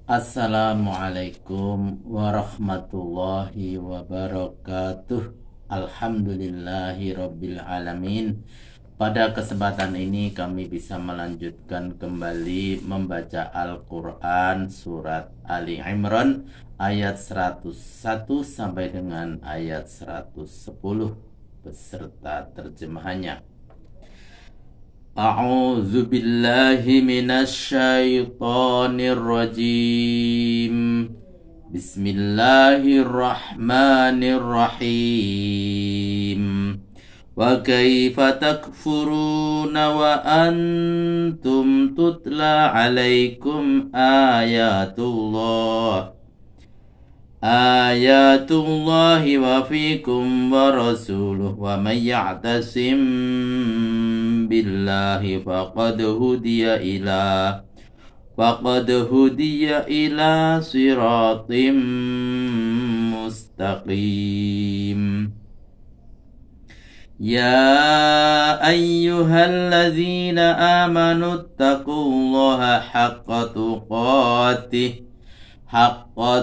Assalamualaikum warahmatullahi wabarakatuh. Alhamdulillahi rabbil alamin. Pada kesempatan ini kami bisa melanjutkan kembali membaca Al-Quran surat Ali Imran ayat 101 sampai dengan ayat 110 beserta terjemahannya. A'udzu billahi minasy syaithanir rajim. Bismillahirrahmanirrahim. Wa kaifa takfuruna wa antum tutla 'alaikum ayatullahi wa fikum wa rasuluh wa man ya'tasim billahi faqad hudiya ila siratim mustaqim. Ya ayyuhalladzina amanu taqullaha haqqa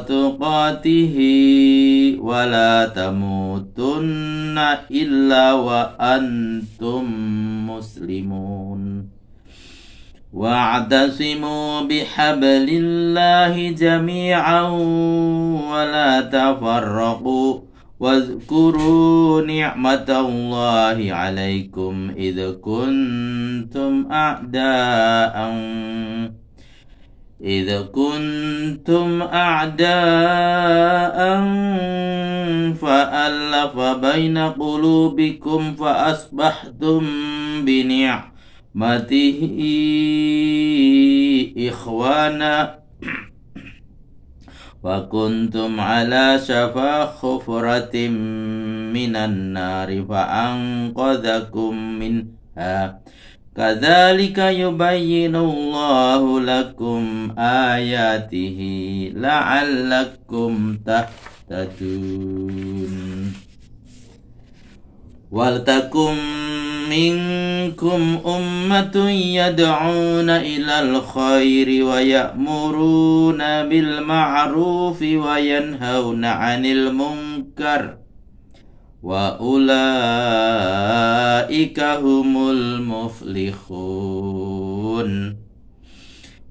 tuqatihi wa la tamutunna illa wa antum muslimun. Wa'tasimu bihablillahi jami'an wa la tafarraqu wazkuru ni'matallahi 'alaikum idh kuntum a'da'an fa'alafa baina qulubikum fa asbahtum bi ni'matihi ikhwana wa kuntum ala shafa khufratin minan nari fa anqadhakum minha. Kadzalika yubayyinullahu lakum ayatihi la'allakum tahtadun. Waltakum minkum ummatun yad'una ilal khairi wa ya'muruna bil ma'rufi wa yanhauna 'anil munkar wa ulaika humul muflihun.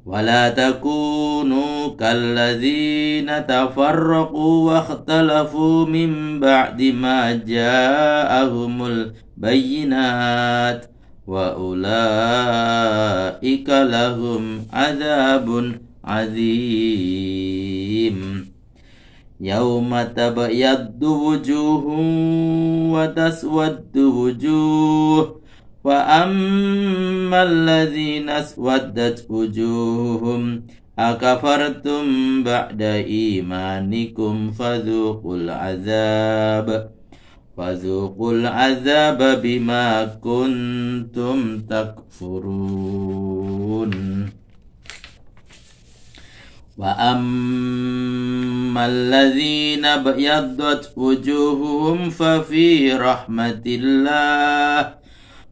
Wala takunu kalladzina tafarraqu wa ikhtalafu min ba'di ma ja'ahumul bayyinat wa ulaika lahum adzabun azim. Yauma tabayyaddu wujuhun wa taswaddu wujuh wa ammal ladzina aswaddat wujuhum akafartum ba'da imanikum fadzuqul azab bima kuntum takfurun. Wa ammal ladzina bayyaddat wujuhum fa fi rahmatillah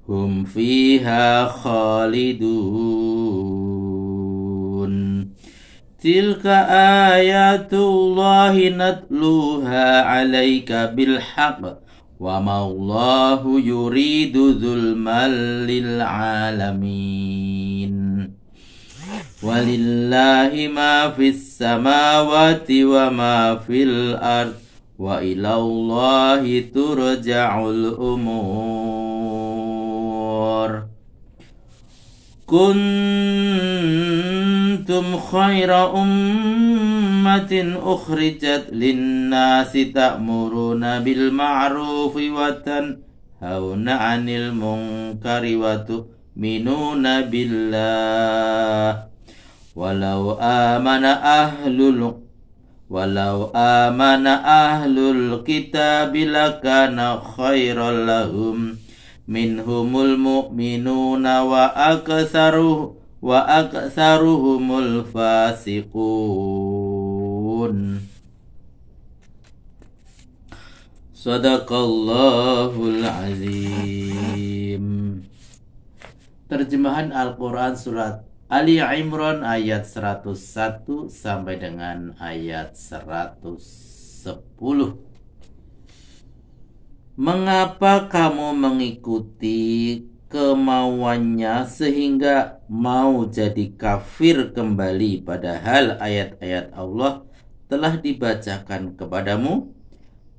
hum fiha khalidun. Tilka ayatullahi natluha 'alaika bil haqq wa ma Allahu yuridu dzulman lil 'alamin. Walillahi ma fis samawati wa ma fil ard wa ilallahi turja'ul umur. Kuntum khaira ummatin ukhrijat linnasi ta'muruna bil ma'rufi wa tanhauna 'anil munkari wa tu'minuna billah. Walau amana ahlul kitabi lakana khairan lahum minhumul mu'minuna wa aktsaruhumul fasiqun. Sadaqallahul azim. Terjemahan Al-Quran surat Ali Imran ayat 101 sampai dengan ayat 110. Mengapa kamu mengikuti kemauannya sehingga mau jadi kafir kembali, padahal ayat-ayat Allah telah dibacakan kepadamu?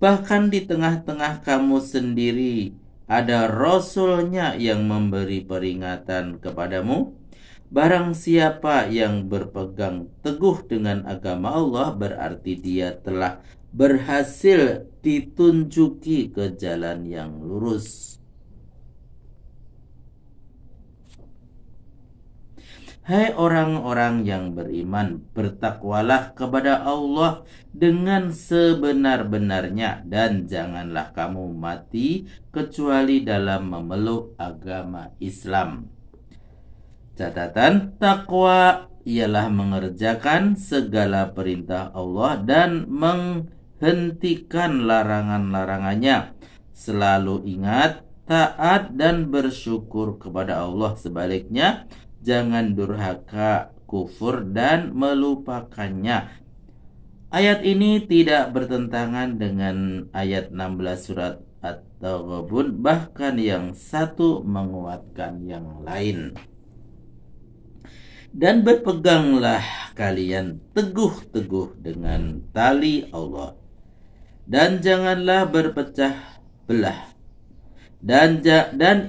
Bahkan di tengah-tengah kamu sendiri ada rasulnya yang memberi peringatan kepadamu. Barang siapa yang berpegang teguh dengan agama Allah, berarti dia telah berhasil ditunjuki ke jalan yang lurus. Hai orang-orang yang beriman, bertakwalah kepada Allah dengan sebenar-benarnya, dan janganlah kamu mati kecuali dalam memeluk agama Islam. Catatan, takwa ialah mengerjakan segala perintah Allah dan menghentikan larangan-larangannya. Selalu ingat, taat dan bersyukur kepada Allah. Sebaliknya, jangan durhaka, kufur, dan melupakannya. Ayat ini tidak bertentangan dengan ayat 16 surat At-Taghabun, bahkan yang satu menguatkan yang lain. Dan berpeganglah kalian teguh-teguh dengan tali Allah, dan janganlah berpecah belah. Dan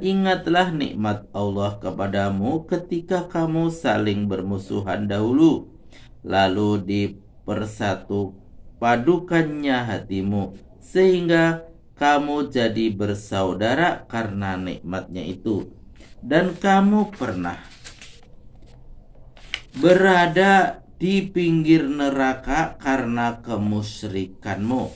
ingatlah nikmat Allah kepadamu ketika kamu saling bermusuhan dahulu, lalu dipersatu padukannya hatimu, sehingga kamu jadi bersaudara karena nikmatnya itu. Dan kamu pernah berada di pinggir neraka karena kemusyrikanmu,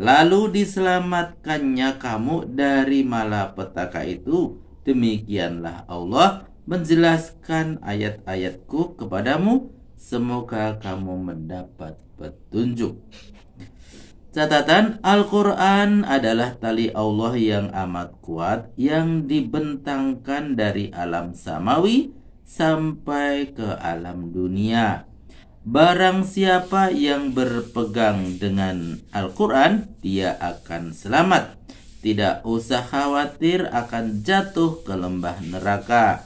lalu diselamatkannya kamu dari malapetaka itu. Demikianlah Allah menjelaskan ayat-ayatku kepadamu, semoga kamu mendapat petunjuk. Catatan, Al-Quran adalah tali Allah yang amat kuat yang dibentangkan dari alam samawi sampai ke alam dunia. Barang siapa yang berpegang dengan Al-Quran, dia akan selamat. Tidak usah khawatir akan jatuh ke lembah neraka.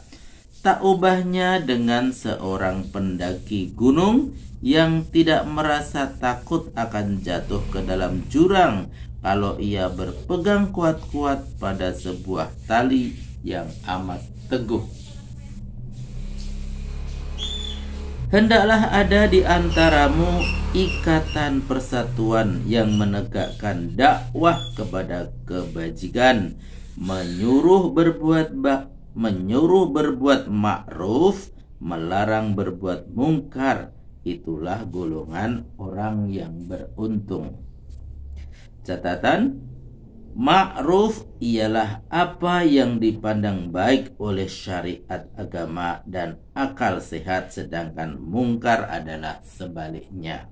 Tak ubahnya dengan seorang pendaki gunung yang tidak merasa takut akan jatuh ke dalam jurang kalau ia berpegang kuat-kuat pada sebuah tali yang amat teguh. Hendaklah ada di antaramu ikatan persatuan yang menegakkan dakwah kepada kebajikan, menyuruh berbuat ma'ruf, melarang berbuat mungkar. Itulah golongan orang yang beruntung. Catatan, ma'ruf ialah apa yang dipandang baik oleh syariat agama dan akal sehat, sedangkan mungkar adalah sebaliknya.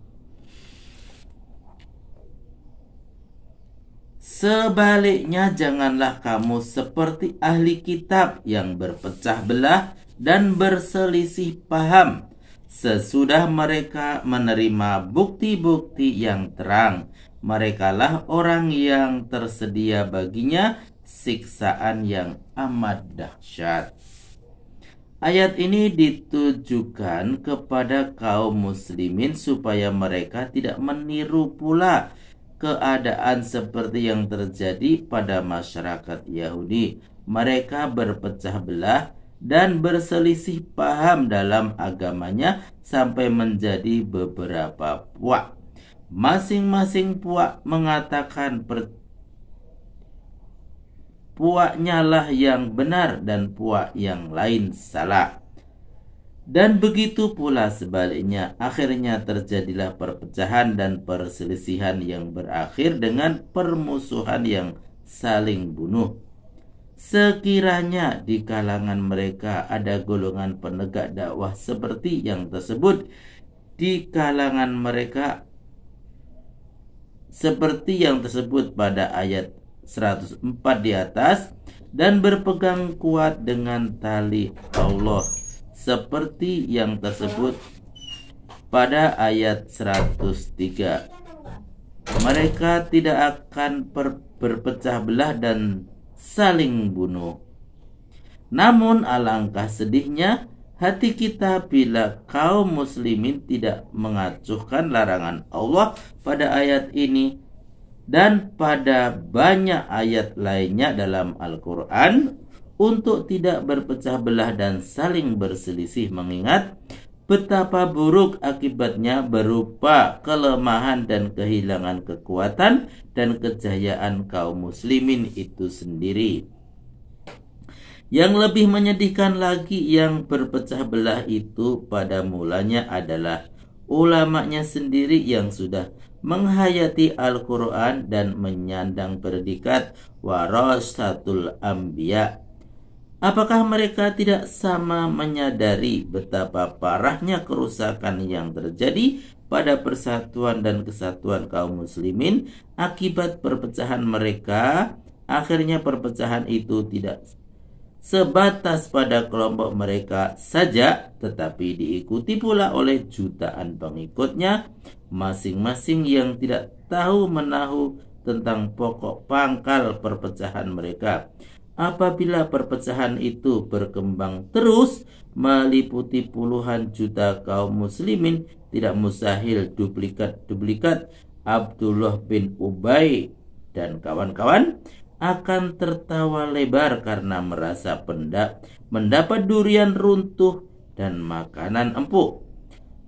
Sebaliknya, janganlah kamu seperti ahli kitab yang berpecah belah dan berselisih paham sesudah mereka menerima bukti-bukti yang terang. Merekalah orang yang tersedia baginya siksaan yang amat dahsyat. Ayat ini ditujukan kepada kaum muslimin supaya mereka tidak meniru pula keadaan seperti yang terjadi pada masyarakat Yahudi. Mereka berpecah belah dan berselisih paham dalam agamanya sampai menjadi beberapa puak. Masing-masing puak mengatakan puaknya lah yang benar dan puak yang lain salah. Dan begitu pula sebaliknya, akhirnya terjadilah perpecahan dan perselisihan yang berakhir dengan permusuhan yang saling bunuh. Sekiranya di kalangan mereka ada golongan penegak dakwah seperti yang tersebut, di kalangan mereka seperti yang tersebut pada ayat 104 di atas, dan berpegang kuat dengan tali Allah, seperti yang tersebut pada ayat 103. Mereka tidak akan berpecah belah dan saling bunuh. Namun alangkah sedihnya hati kita bila kaum muslimin tidak mengacuhkan larangan Allah pada ayat ini dan pada banyak ayat lainnya dalam Al-Quran untuk tidak berpecah belah dan saling berselisih, mengingat betapa buruk akibatnya berupa kelemahan dan kehilangan kekuatan dan kejayaan kaum muslimin itu sendiri. Yang lebih menyedihkan lagi, yang berpecah belah itu pada mulanya adalah ulamanya sendiri yang sudah menghayati Al-Quran dan menyandang predikat warasatul anbiya. Apakah mereka tidak sama menyadari betapa parahnya kerusakan yang terjadi pada persatuan dan kesatuan kaum muslimin akibat perpecahan mereka? Akhirnya perpecahan itu tidak sebatas pada kelompok mereka saja, tetapi diikuti pula oleh jutaan pengikutnya, masing-masing yang tidak tahu menahu tentang pokok pangkal perpecahan mereka. Apabila perpecahan itu berkembang terus meliputi puluhan juta kaum muslimin, tidak mustahil duplikat Abdullah bin Ubay dan kawan-kawan akan tertawa lebar karena merasa mendapat durian runtuh dan makanan empuk.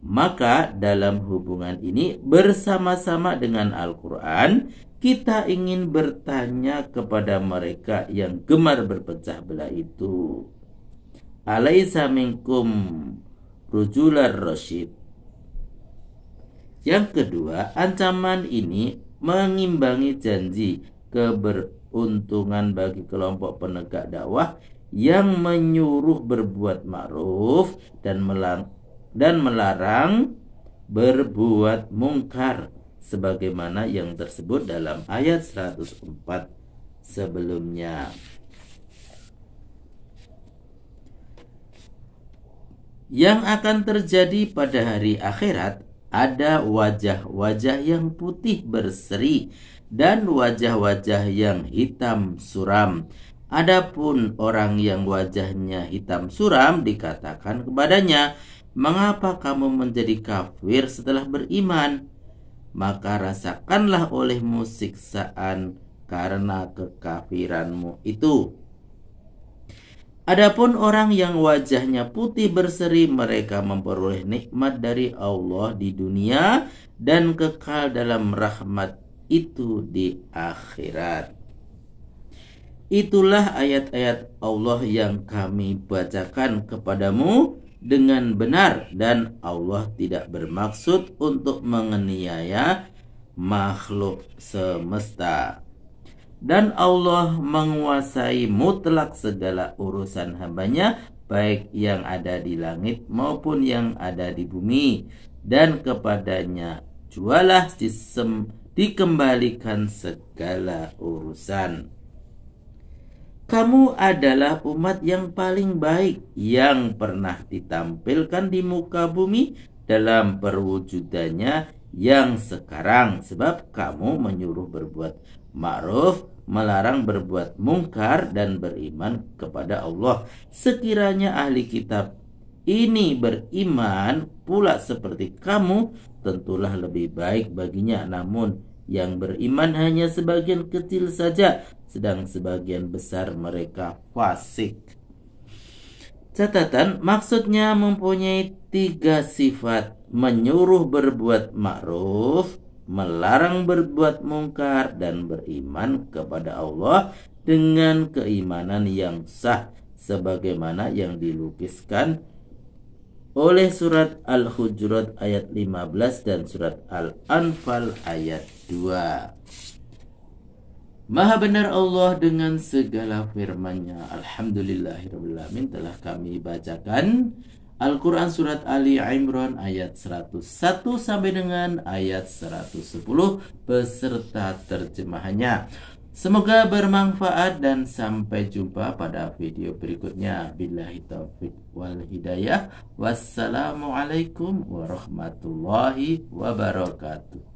Maka dalam hubungan ini bersama-sama dengan Al-Quran, kita ingin bertanya kepada mereka yang gemar berpecah belah itu. Alaisa minkum rujular rasyid. Yang kedua, ancaman ini mengimbangi janji keberuntungan bagi kelompok penegak dakwah yang menyuruh berbuat ma'ruf dan melarang berbuat mungkar, sebagaimana yang tersebut dalam ayat 104 sebelumnya. Yang akan terjadi pada hari akhirat, ada wajah-wajah yang putih berseri dan wajah-wajah yang hitam suram. Adapun orang yang wajahnya hitam suram, dikatakan kepadanya, "Mengapa kamu menjadi kafir setelah beriman? Maka rasakanlah olehmu siksaan karena kekafiranmu itu." Adapun orang yang wajahnya putih berseri, mereka memperoleh nikmat dari Allah di dunia dan kekal dalam rahmat itu di akhirat. Itulah ayat-ayat Allah yang kami bacakan kepadamu dengan benar, dan Allah tidak bermaksud untuk menganiaya makhluk semesta. Dan Allah menguasai mutlak segala urusan hambanya, baik yang ada di langit maupun yang ada di bumi, dan kepadanya jualah dikembalikan segala urusan. Kamu adalah umat yang paling baik yang pernah ditampilkan di muka bumi dalam perwujudannya yang sekarang, sebab kamu menyuruh berbuat ma'ruf, melarang berbuat mungkar, dan beriman kepada Allah. Sekiranya ahli kitab ini beriman pula seperti kamu, tentulah lebih baik baginya. Namun yang beriman hanya sebagian kecil saja, sedang sebagian besar mereka fasik. Catatan, maksudnya mempunyai 3 sifat: menyuruh berbuat ma'ruf, melarang berbuat mungkar, dan beriman kepada Allah dengan keimanan yang sah, sebagaimana yang dilukiskan oleh surat Al-Hujurat ayat 15 dan surat Al-Anfal ayat 2. Maha benar Allah dengan segala firman-Nya. Alhamdulillahirrahmanirrahim. Telah kami bacakan Al-Quran surat Ali Imran ayat 101 sampai dengan ayat 110 beserta terjemahannya. Semoga bermanfaat dan sampai jumpa pada video berikutnya. Billahi taufik wal hidayah. Wassalamualaikum warahmatullahi wabarakatuh.